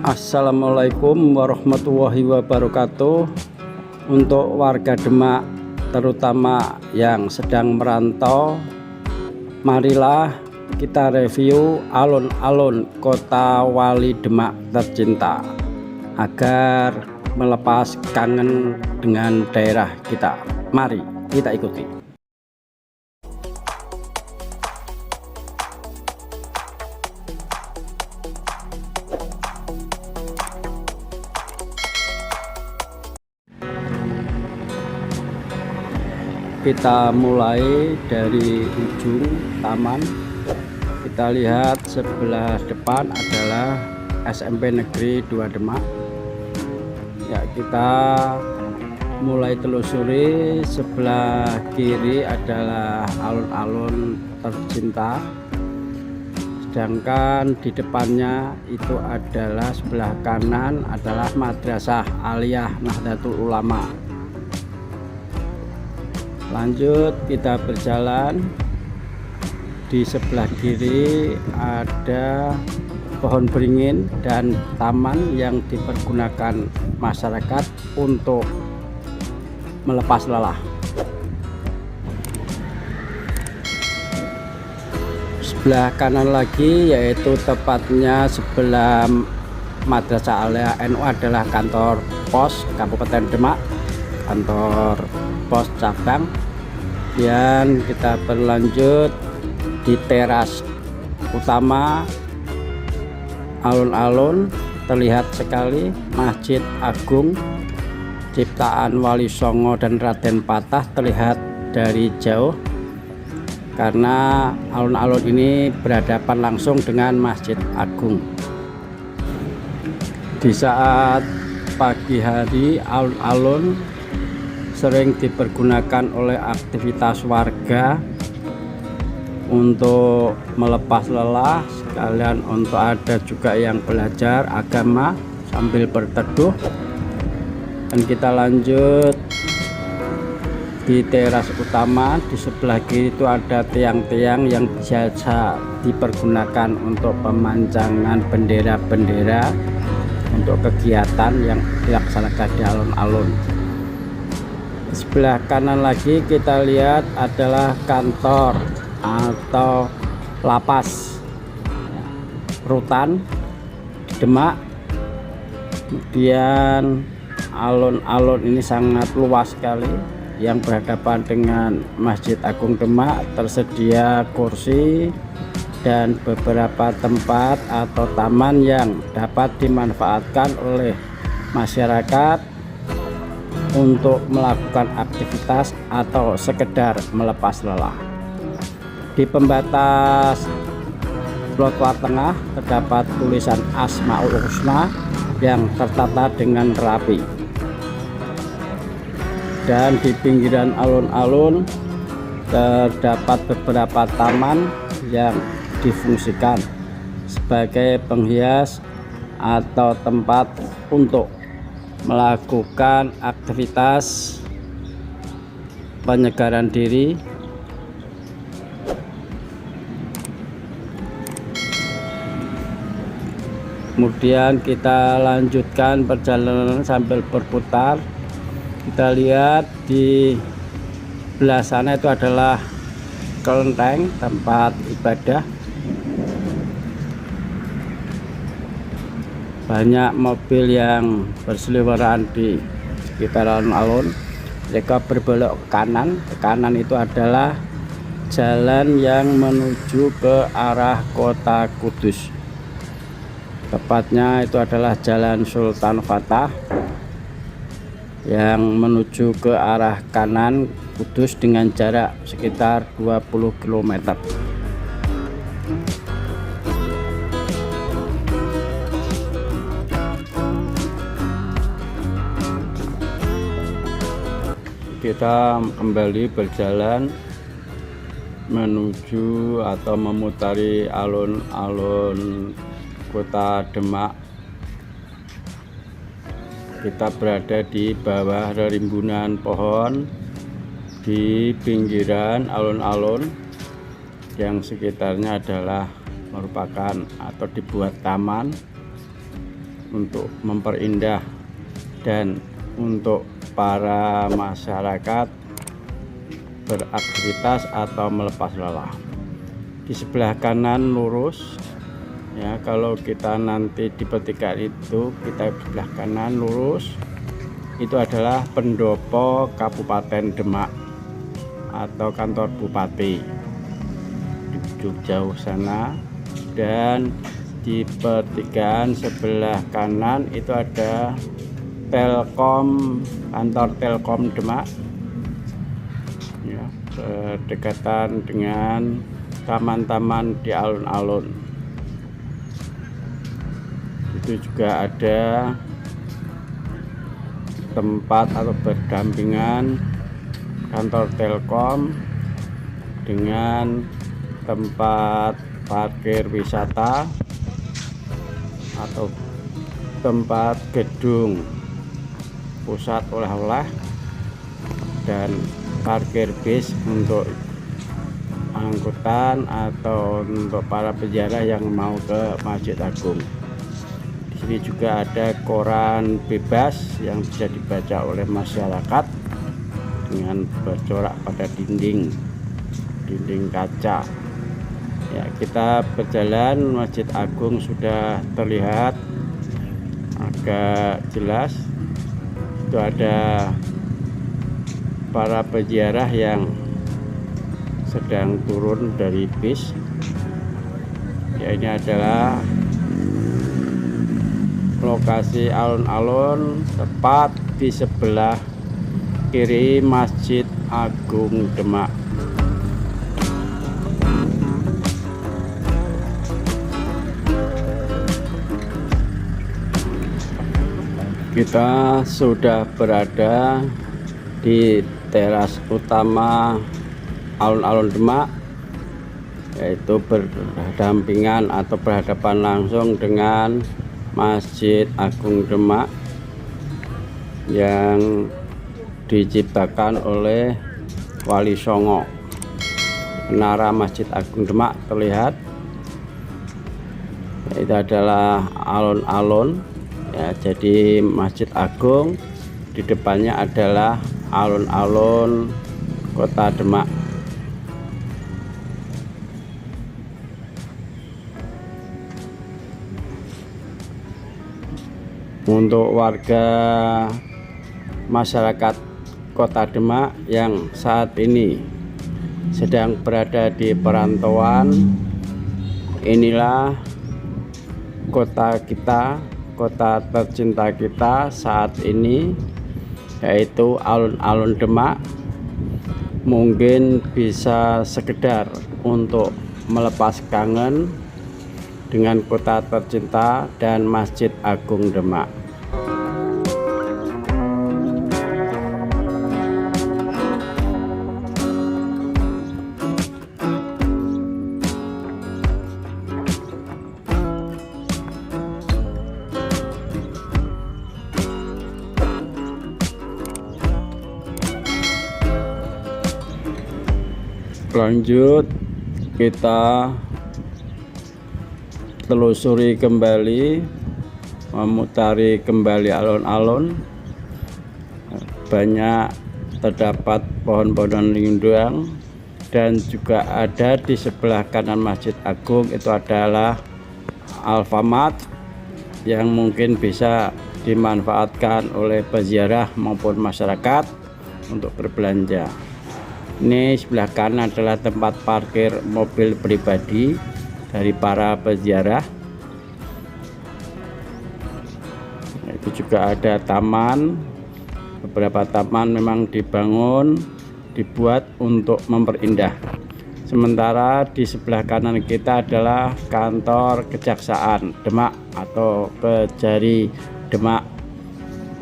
Assalamualaikum warahmatullahi wabarakatuh. Untuk warga Demak terutama yang sedang merantau, marilah kita review alun-alun Kota Wali Demak tercinta agar melepas kangen dengan daerah kita. Mari kita ikuti. Kita mulai dari ujung taman. Kita lihat sebelah depan adalah SMP Negeri 2 Demak. Ya, kita mulai telusuri. Sebelah kiri adalah alun-alun tercinta, sedangkan di depannya itu adalah sebelah kanan adalah Madrasah Aliyah Nahdlatul Ulama. Lanjut kita berjalan. Di sebelah kiri ada pohon beringin dan taman yang dipergunakan masyarakat untuk melepas lelah. Sebelah kanan lagi, yaitu tepatnya sebelah Madrasah Aliyah NU, adalah kantor pos Kabupaten Demak, kantor pos cabang. Dan kita berlanjut di teras utama alun-alun. Terlihat sekali Masjid Agung ciptaan Wali Songo dan Raden Patah, terlihat dari jauh karena alun-alun ini berhadapan langsung dengan Masjid Agung. Di saat pagi hari, alun-alun sering dipergunakan oleh aktivitas warga untuk melepas lelah, sekalian untuk ada juga yang belajar agama sambil berteduh. Dan kita lanjut di teras utama. Di sebelah kiri itu ada tiang-tiang yang biasa dipergunakan untuk pemancangan bendera-bendera untuk kegiatan yang dilaksanakan di alun-alun. Sebelah kanan lagi kita lihat adalah kantor atau lapas rutan Demak. Kemudian alun-alun ini sangat luas sekali yang berhadapan dengan Masjid Agung Demak. Tersedia kursi dan beberapa tempat atau taman yang dapat dimanfaatkan oleh masyarakat untuk melakukan aktivitas atau sekedar melepas lelah. Di pembatas trotoar tengah terdapat tulisan Asmaul Husna yang tertata dengan rapi. Dan di pinggiran alun-alun terdapat beberapa taman yang difungsikan sebagai penghias atau tempat untuk melakukan aktivitas penyegaran diri. Kemudian kita lanjutkan perjalanan sambil berputar. Kita lihat di belah sana itu adalah kelenteng, tempat ibadah. Banyak mobil yang berseliweran di sekitar alun-alun. Mereka berbelok ke kanan. Ke kanan itu adalah jalan yang menuju ke arah Kota Kudus. Tepatnya itu adalah Jalan Sultan Fatah yang menuju ke arah kanan Kudus dengan jarak sekitar 20 km. Kita kembali berjalan menuju atau memutari alun-alun Kota Demak. Kita berada di bawah rimbunan pohon di pinggiran alun-alun yang sekitarnya adalah merupakan atau dibuat taman untuk memperindah dan untuk para masyarakat beraktivitas atau melepas lelah. Di sebelah kanan lurus ya, kalau kita nanti di petikan itu kita sebelah kanan lurus, itu adalah pendopo Kabupaten Demak atau kantor bupati di jauh sana. Dan di pertigaan sebelah kanan itu ada Telkom, kantor Telkom Demak ya, berdekatan dengan taman-taman di alun-alun. Itu juga ada tempat atau berdampingan kantor Telkom dengan tempat parkir wisata atau tempat gedung pusat oleh-oleh dan parkir bis untuk angkutan atau untuk para peziarah yang mau ke Masjid Agung. Di sini juga ada koran bebas yang bisa dibaca oleh masyarakat dengan bercorak pada dinding kaca. Ya, kita berjalan, Masjid Agung sudah terlihat agak jelas. Itu ada para peziarah yang sedang turun dari bis. Ya, ini adalah lokasi alun-alun tepat di sebelah kiri Masjid Agung Demak. Kita sudah berada di teras utama alun-alun Demak, yaitu berdampingan atau berhadapan langsung dengan Masjid Agung Demak yang diciptakan oleh Wali Songo. Menara Masjid Agung Demak terlihat, itu adalah alun-alun ya. Jadi Masjid Agung, di depannya adalah alun-alun Kota Demak. Untuk warga masyarakat Kota Demak yang saat ini sedang berada di perantauan, inilah kota kita, kota tercinta kita saat ini, yaitu alun-alun Demak. Mungkin bisa sekedar untuk melepas kangen dengan kota tercinta dan Masjid Agung Demak. Lanjut, kita telusuri kembali, memutari kembali alun-alun. Banyak terdapat pohon-pohon rindang, dan juga ada di sebelah kanan Masjid Agung itu adalah Alfamart yang mungkin bisa dimanfaatkan oleh peziarah maupun masyarakat untuk berbelanja. Ini sebelah kanan adalah tempat parkir mobil pribadi dari para peziarah. Itu juga ada taman. Beberapa taman memang dibuat untuk memperindah. Sementara di sebelah kanan kita adalah kantor Kejaksaan Demak atau Kejari Demak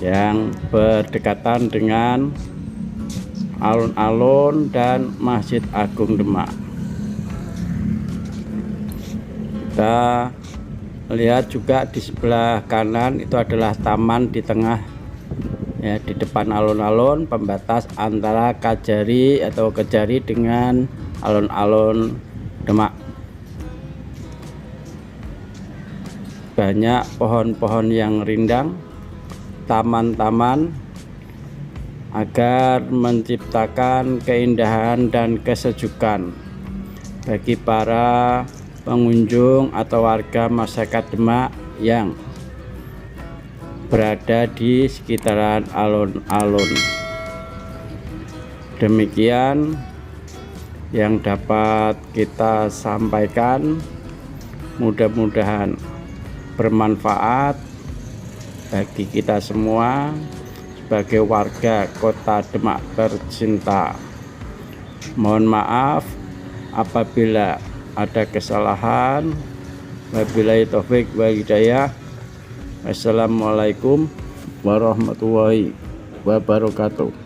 yang berdekatan dengan alun-alun dan Masjid Agung Demak. Kita lihat juga di sebelah kanan itu adalah taman di tengah ya, di depan alun-alun, pembatas antara Kejari atau Kejari dengan alun-alun Demak. banyak pohon-pohon yang rindang, taman-taman, agar menciptakan keindahan dan kesejukan bagi para pengunjung atau warga masyarakat Demak yang berada di sekitaran alun-alun. Demikian yang dapat kita sampaikan, mudah-mudahan bermanfaat bagi kita semua sebagai warga Kota Demak tercinta. Mohon maaf apabila ada kesalahan. Wabillahi taufik wal hidayah. Assalamualaikum warahmatullahi wabarakatuh.